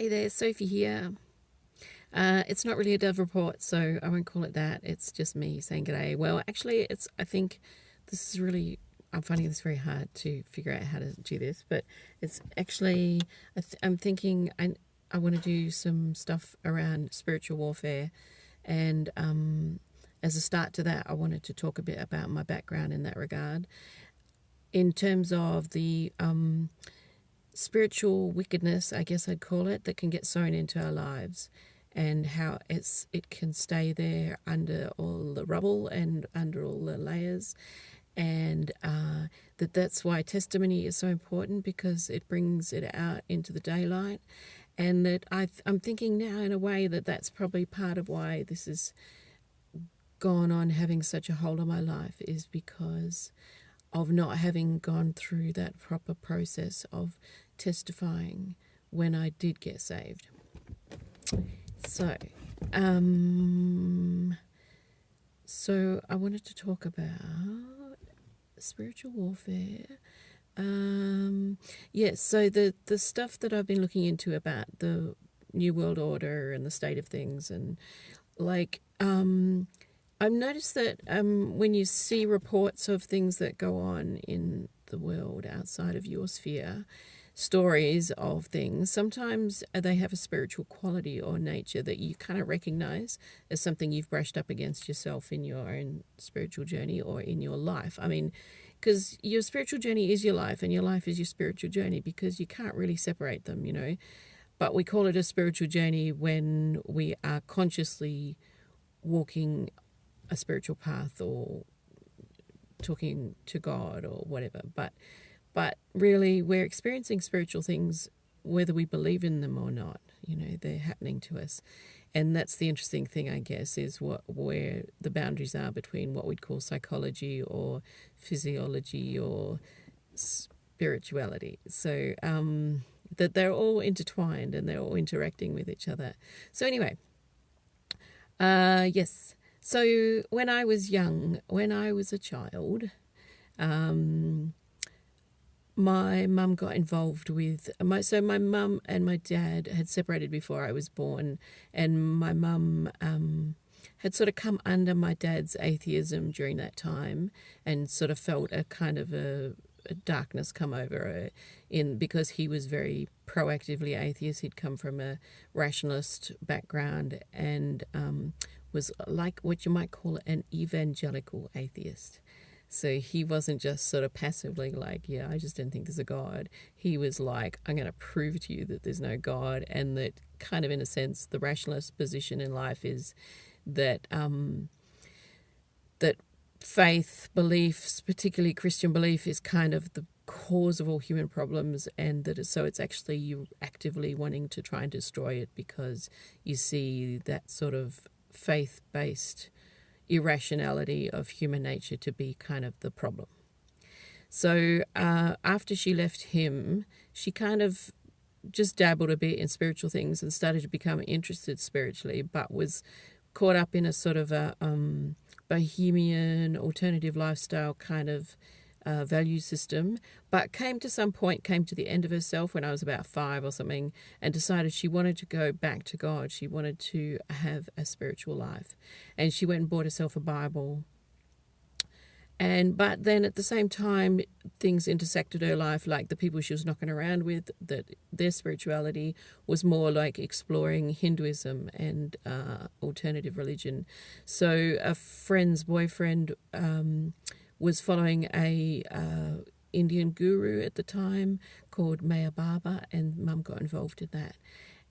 Hey there, Sophie here. It's not really a Dove report, so I won't call it that. It's just me saying g'day. Well, actually, I think this is really, I'm finding this very hard to figure out how to do this, but it's actually, I'm thinking I want to do some stuff around spiritual warfare. And as a start to that, I wanted to talk a bit about my background in that regard. In terms of the spiritual wickedness, I guess I'd call it, that can get sown into our lives, and how it can stay there under all the rubble and under all the layers, and that's why testimony is so important, because it brings it out into the daylight. And that I'm thinking now in a way that that's probably part of why this has gone on having such a hold on my life, is because of not having gone through that proper process of testifying when I did get saved. So I wanted to talk about spiritual warfare. So the stuff that I've been looking into about the New World Order and the state of things, and I've noticed that when you see reports of things that go on in the world outside of your sphere, stories of things, sometimes they have a spiritual quality or nature that you kind of recognize as something you've brushed up against yourself in your own spiritual journey or in your life. I mean, because your spiritual journey is your life, and your life is your spiritual journey, because you can't really separate them, But we call it a spiritual journey when we are consciously walking a spiritual path or talking to God or whatever. But really, we're experiencing spiritual things whether we believe in them or not. They're happening to us. And that's the interesting thing, I guess, is where the boundaries are between what we'd call psychology or physiology or spirituality. So that they're all intertwined and they're all interacting with each other. So anyway, yes. So when I was young, when I was a child, my mum got involved with my mum and my dad had separated before I was born, and my mum had sort of come under my dad's atheism during that time, and sort of felt a kind of a darkness come over her, because he was very proactively atheist. He'd come from a rationalist background and was like what you might call an evangelical atheist. So he wasn't just sort of passively like, yeah, I just don't think there's a God. He was like, I'm going to prove to you that there's no God, and that kind of, in a sense, the rationalist position in life is that that faith, beliefs, particularly Christian belief, is kind of the cause of all human problems, and so it's actually you actively wanting to try and destroy it, because you see that sort of faith-based irrationality of human nature to be kind of the problem. So after she left him, she kind of just dabbled a bit in spiritual things and started to become interested spiritually, but was caught up in a sort of a bohemian alternative lifestyle kind of value system, but came to the end of herself when I was about 5 or something, and decided she wanted to go back to God. She wanted to have a spiritual life, and she went and bought herself a Bible. But then at the same time, things intersected her life, like the people she was knocking around with, that their spirituality was more like exploring Hinduism and alternative religion. So a friend's boyfriend was following a Indian guru at the time called Maya Baba, and Mum got involved in that.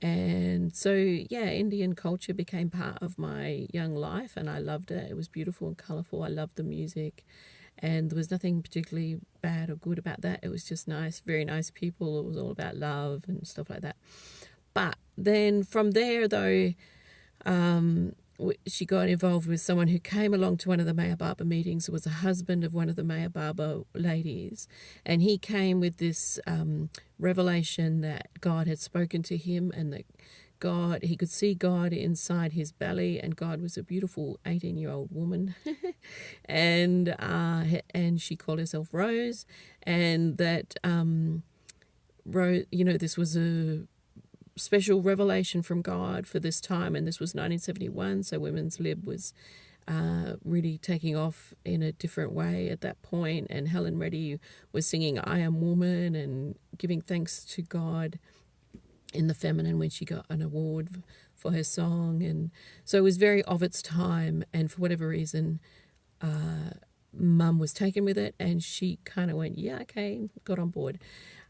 And so, yeah, Indian culture became part of my young life, and I loved it. It was beautiful and colourful. I loved the music, and there was nothing particularly bad or good about that. It was just nice, very nice people. It was all about love and stuff like that. But then from there, though, she got involved with someone who came along to one of the Maya Baba meetings. It was a husband of one of the Maya Baba ladies, and he came with this revelation that God had spoken to him, and that he could see God inside his belly, and God was a beautiful 18-year-old woman, and she called herself Rose, and that Rose, this was a special revelation from God for this time, and this was 1971, so women's lib was really taking off in a different way at that point, and Helen Reddy was singing I Am Woman and giving thanks to God in the feminine when she got an award for her song. And so it was very of its time, and for whatever reason Mum was taken with it, and she kind of went, yeah, okay, got on board.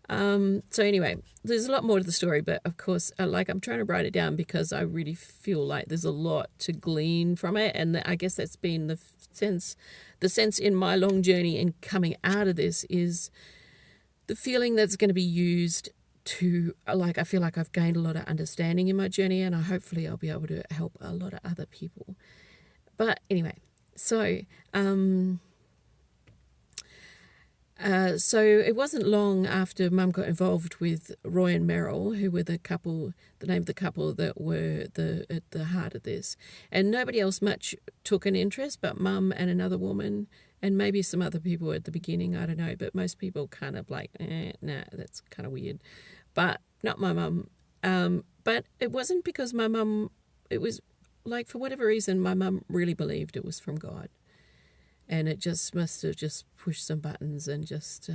So anyway, there's a lot more to the story, but of course, I'm trying to write it down because I really feel like there's a lot to glean from it, and I guess that's been the sense in my long journey and coming out of this is the feeling that's going to be used to, I feel like I've gained a lot of understanding in my journey, and hopefully I'll be able to help a lot of other people. But anyway, so it wasn't long after Mum got involved with Roy and Meryl, who were the name of the couple that were at the heart of this. And nobody else much took an interest but Mum and another woman, and maybe some other people at the beginning, I don't know. But most people kind of like, nah, that's kind of weird. But not my mum. But it wasn't because my mum, it was like for whatever reason, my mum really believed it was from God. And it just must have just pushed some buttons and just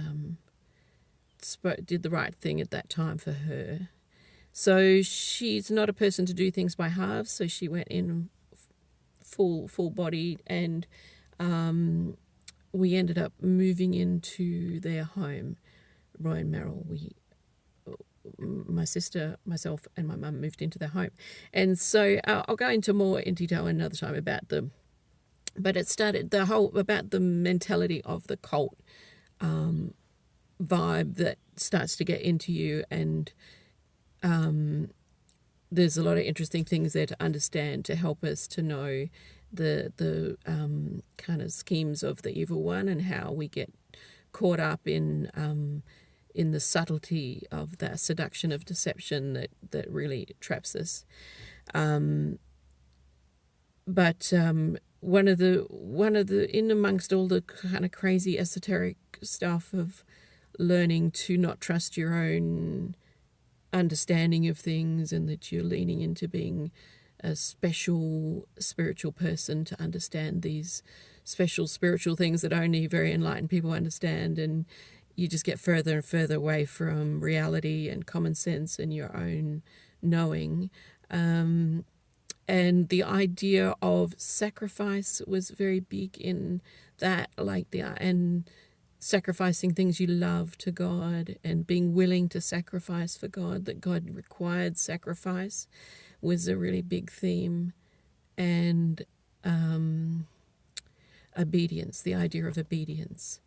did the right thing at that time for her. So she's not a person to do things by halves. So she went in full-bodied, and we ended up moving into their home, Roy and Meryl. My sister, myself, and my mum moved into their home. And so I'll go into more in detail another time about them. But it started about the mentality of the cult vibe that starts to get into you, and there's a lot of interesting things there to understand to help us to know the kind of schemes of the evil one and how we get caught up in the subtlety of that seduction of deception that really traps us. But one of the in amongst all the kind of crazy esoteric stuff of learning to not trust your own understanding of things, and that you're leaning into being a special spiritual person to understand these special spiritual things that only very enlightened people understand, and you just get further and further away from reality and common sense and your own knowing. And the idea of sacrifice was very big in that, and sacrificing things you love to God and being willing to sacrifice for God, that God required sacrifice was a really big theme. And obedience, the idea of obedience,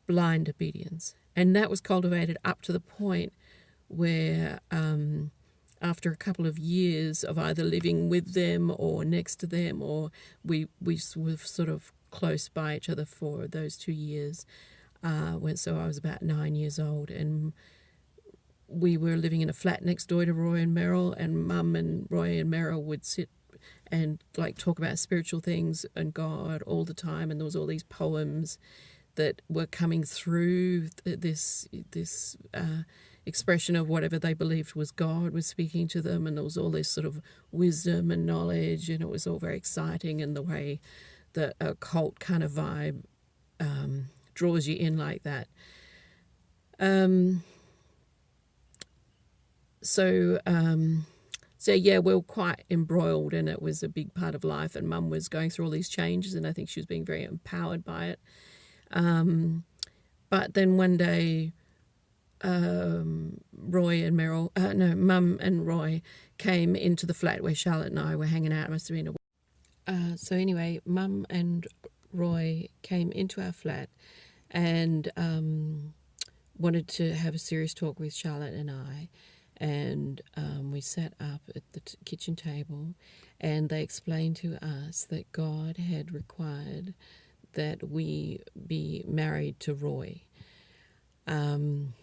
blind obedience. And that was cultivated up to the point where after a couple of years of either living with them or next to them, or we were sort of close by each other for those 2 years. So I was about 9 years old, and we were living in a flat next door to Roy and Meryl, and Mum and Roy and Meryl would sit and talk about spiritual things and God all the time, and there was all these poems that were coming through this expression of whatever they believed was God was speaking to them, and there was all this sort of wisdom and knowledge, and it was all very exciting, and the way the occult kind of vibe draws you in like that. So yeah, we were quite embroiled, and it was a big part of life, and Mum was going through all these changes, and I think she was being very empowered by it. But then one day, Mum and Roy came into the flat where Charlotte and I were hanging out. It must have been so anyway, Mum and Roy came into our flat and wanted to have a serious talk with Charlotte and I. And we sat up at the kitchen table, and they explained to us that God had required that we be married to Roy. And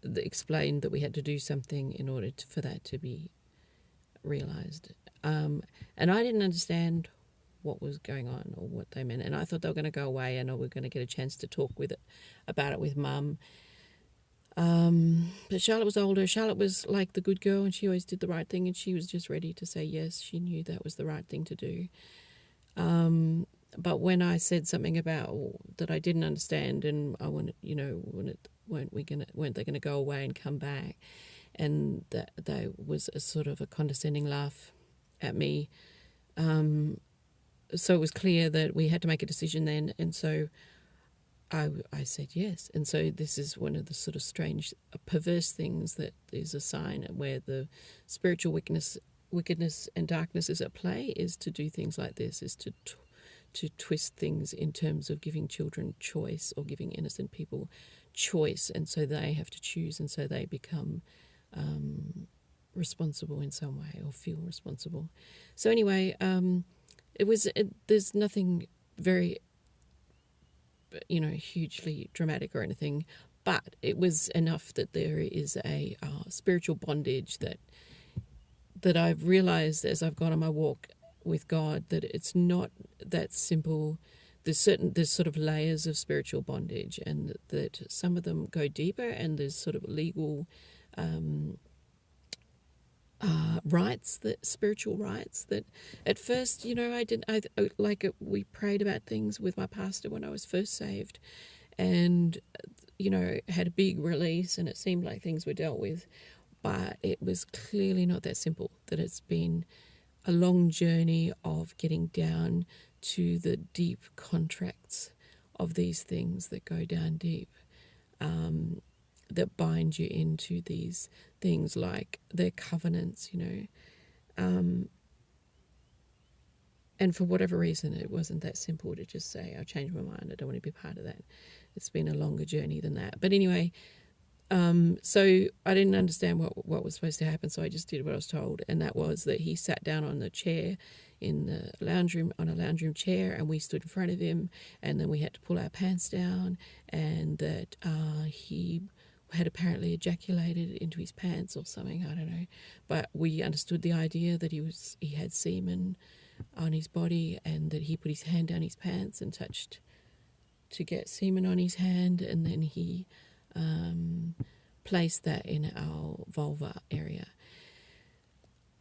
they explained that we had to do something in order for that to be realised. And I didn't understand what was going on or what they meant. And I thought they were going to go away, and we were going to get a chance to talk about it with Mum. But Charlotte was older. Charlotte was like the good girl, and she always did the right thing, and she was just ready to say yes. She knew that was the right thing to do. But when I said something about that I didn't understand, and I wanted, weren't they gonna go away and come back, and that there was a sort of a condescending laugh at me. So it was clear that we had to make a decision then, and so I said yes. And so this is one of the sort of strange, perverse things that is a sign where the spiritual wickedness and darkness is at play, is to do things like this, is to twist things in terms of giving children choice or giving innocent people choice, and so they have to choose, and so they become responsible in some way or feel responsible. So anyway, there's nothing very hugely dramatic or anything, but it was enough that there is a spiritual bondage that I've realized as I've gone on my walk with God, that it's not that simple. There's sort of layers of spiritual bondage, and that some of them go deeper, and there's sort of legal rights, that spiritual rights that at first, we prayed about things with my pastor when I was first saved, and had a big release, and it seemed like things were dealt with, but it was clearly not that simple. That it's been a long journey of getting down to the deep contracts of these things that go down deep, that bind you into these things like their covenants, and for whatever reason, it wasn't that simple to just say, I've changed my mind, I don't want to be part of that. It's been a longer journey than that. But anyway, so I didn't understand what was supposed to happen, so I just did what I was told, and that was that he sat down on the chair in the lounge room, on a lounge room chair, and we stood in front of him, and then we had to pull our pants down, and that he had apparently ejaculated into his pants or something, I don't know, but we understood the idea that he had semen on his body, and that he put his hand down his pants and touched to get semen on his hand, and then he placed that in our vulva area,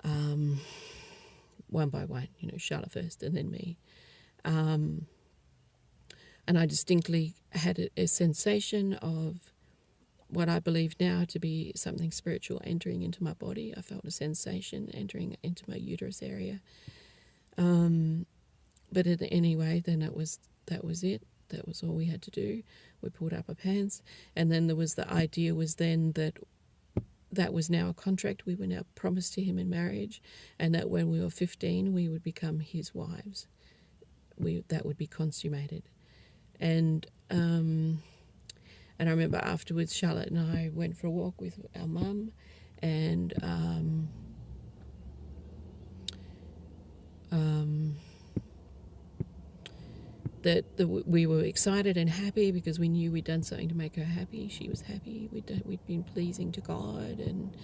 one by one, Charlotte first and then me, and I distinctly had a sensation of what I believe now to be something spiritual entering into my body. I felt a sensation entering into my uterus area. But anyway, then that was it. That was all we had to do. We pulled up our pants, and then there was the idea was then that was now a contract. We were now promised to him in marriage, and that when we were 15, we would become his wives. That would be consummated, and I remember afterwards, Charlotte and I went for a walk with our mum, and that we were excited and happy because we knew we'd done something to make her happy. She was happy. We'd been pleasing to God, and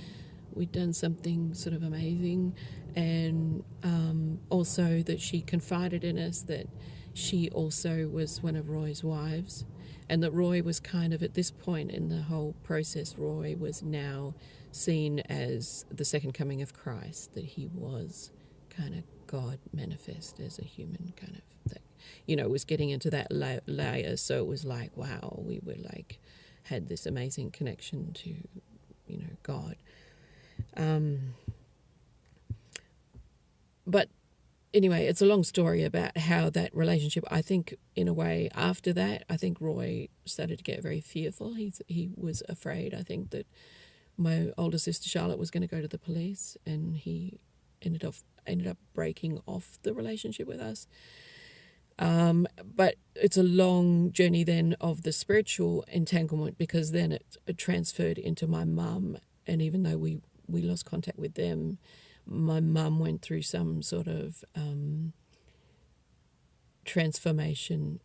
we'd done something sort of amazing, and also that she confided in us that she also was one of Roy's wives, and that Roy was kind of, at this point in the whole process, Roy was now seen as the second coming of Christ, that he was kind of God manifest as a human kind of thing. Was getting into that layer, so it was like, wow, we were like, had this amazing connection to, God. But anyway, it's a long story about how that relationship, I think, in a way, after that, I think Roy started to get very fearful. He was afraid, I think, that my older sister Charlotte was going to go to the police, and he ended up breaking off the relationship with us. But it's a long journey then of the spiritual entanglement, because then it transferred into my mum, and even though we lost contact with them, my mum went through some sort of transformation,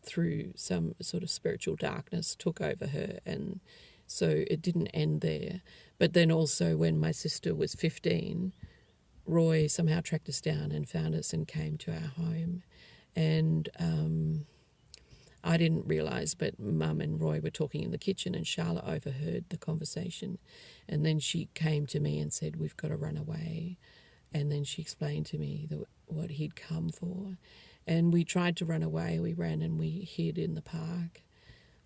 through some sort of spiritual darkness took over her, and so it didn't end there. But then also when my sister was 15, Roy somehow tracked us down and found us and came to our home. And I didn't realise, but Mum and Roy were talking in the kitchen and Charlotte overheard the conversation. And then she came to me and said, we've got to run away. And then she explained to me what he'd come for. And we tried to run away. We ran and we hid in the park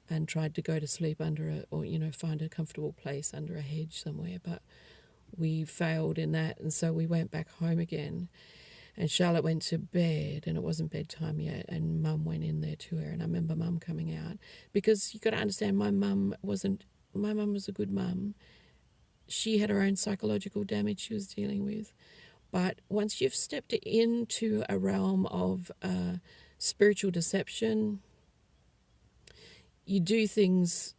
and tried to go to sleep find a comfortable place under a hedge somewhere. But we failed in that. And so we went back home again. And Charlotte went to bed, and it wasn't bedtime yet, and Mum went in there to her. And I remember Mum coming out, because you got to understand, my mum was a good mum. She had her own psychological damage she was dealing with. But once you've stepped into a realm of spiritual deception, you do things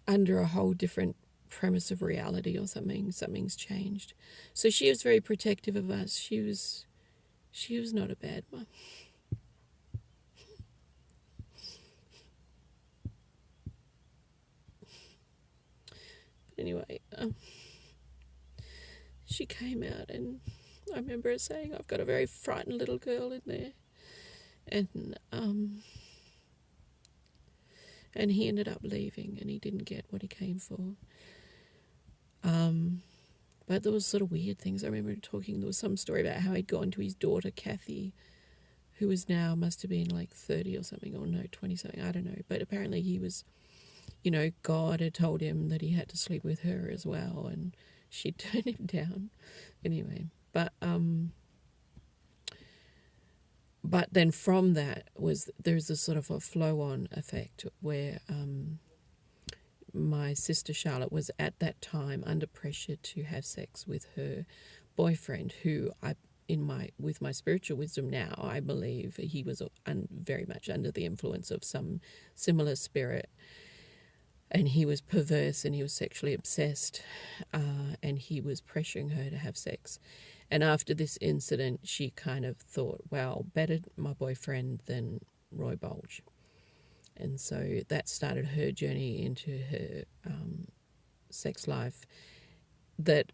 under a whole different premise of reality or something. Something's changed. So she was very protective of us. She was not a bad mum. But anyway, she came out, and I remember her saying, I've got a very frightened little girl in there. And he ended up leaving, and he didn't get what he came for. But there was sort of weird things. I remember there was some story about how he'd gone to his daughter, Kathy, who was now, must have been like 30 or something, or no, 20 something, I don't know. But apparently he was, God had told him that he had to sleep with her as well, and she turned him down. Anyway, but then from that there's a sort of a flow-on effect where my sister Charlotte was at that time under pressure to have sex with her boyfriend, who with my spiritual wisdom now, I believe he was very much under the influence of some similar spirit, and he was perverse and he was sexually obsessed, and he was pressuring her to have sex. And after this incident, she kind of thought, well, better my boyfriend than Roy Bulge. And so that started her journey into her sex life that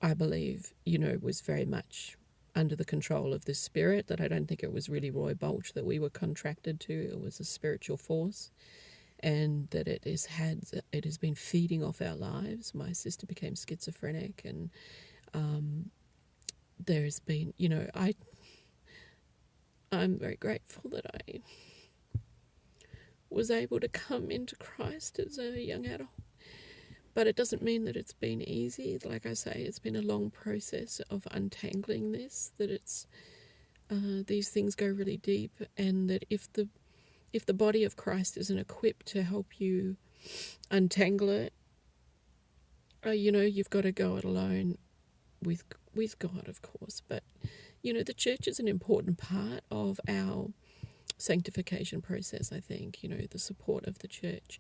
I believe, was very much under the control of this spirit, that I don't think it was really Roy Bulge that we were contracted to. It was a spiritual force, and that it has been feeding off our lives. My sister became schizophrenic, and there's been, I'm very grateful that I was able to come into Christ as a young adult. But it doesn't mean that it's been easy. Like I say, it's been a long process of untangling this, that it's these things go really deep, and that if the body of Christ isn't equipped to help you untangle it, you've got to go it alone with God, of course. But, the church is an important part of our sanctification process, I think, the support of the church.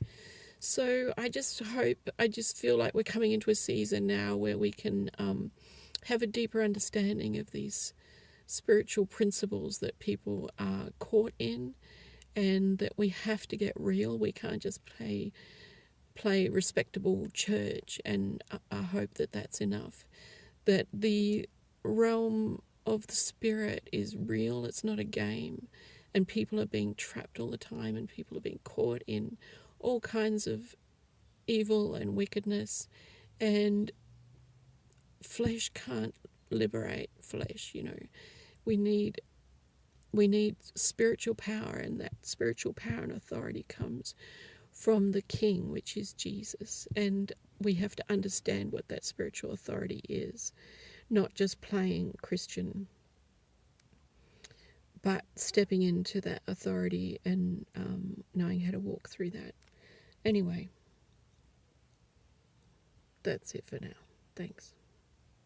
So I just feel like we're coming into a season now where we can have a deeper understanding of these spiritual principles that people are caught in, and that we have to get real. We can't just play respectable church and I hope that that's enough. That the realm of the spirit is real. It's not a game. And people are being trapped all the time, and people are being caught in all kinds of evil and wickedness. And flesh can't liberate flesh, We need spiritual power, and that spiritual power and authority comes from the King, which is Jesus. And we have to understand what that spiritual authority is, not just playing Christian, but stepping into that authority and knowing how to walk through that. Anyway, that's it for now. Thanks.